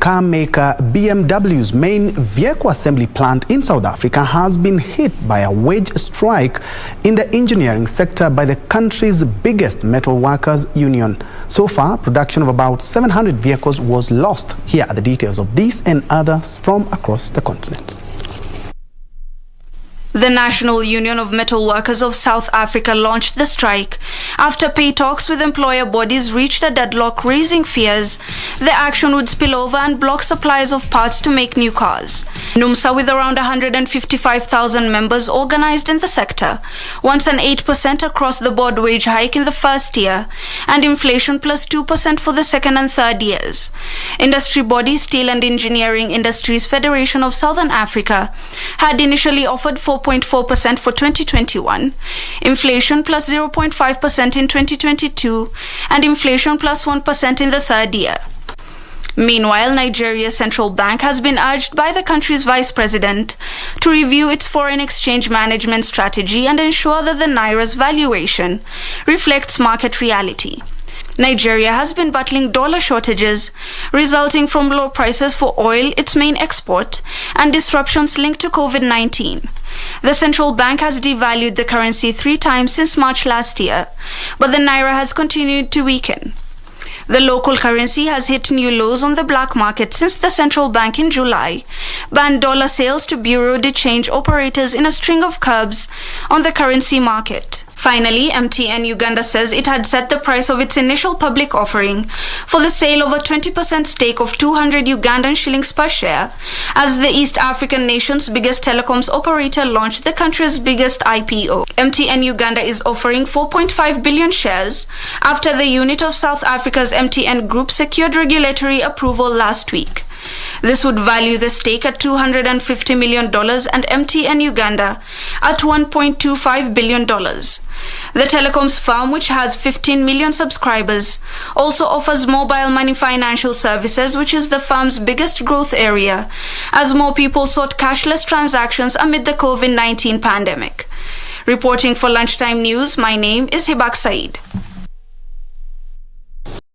car maker BMW's main vehicle assembly plant in South Africa has been hit by a wage strike in the engineering sector by the country's biggest metal workers union. So far, production of about 700 vehicles was lost. Here are the details of this and others from across the continent. The National Union of Metal Workers of South Africa launched the strike after pay talks with employer bodies reached a deadlock, raising fears the action would spill over and block supplies of parts to make new cars. NUMSA, with around 155,000 members organized in the sector, wants an 8% across-the-board wage hike in the first year and inflation plus 2% for the second and third years. Industry body Steel and Engineering Industries Federation of Southern Africa had initially offered 4.4% for 2021, inflation plus 0.5% in 2022, and inflation plus 1% in the third year. Meanwhile, Nigeria's central bank has been urged by the country's vice president to review its foreign exchange management strategy and ensure that the naira's valuation reflects market reality. Nigeria has been battling dollar shortages resulting from low prices for oil, its main export, and disruptions linked to COVID-19. The central bank has devalued the currency 3 times since March last year, but the naira has continued to weaken. The local currency has hit new lows on the black market since the central bank in July banned dollar sales to bureau de change operators in a string of curbs on the currency market. Finally, MTN Uganda says it had set the price of its initial public offering for the sale of a 20% stake of 200 Ugandan shillings per share as the East African nation's biggest telecoms operator launched the country's biggest IPO. MTN Uganda is offering 4.5 billion shares after the unit of South Africa's MTN Group secured regulatory approval last week. This would value the stake at $250 million and MTN Uganda at $1.25 billion. The telecoms firm, which has 15 million subscribers, also offers mobile money financial services, which is the firm's biggest growth area, as more people sought cashless transactions amid the COVID-19 pandemic. Reporting for Lunchtime News, my name is Hibak Saeed.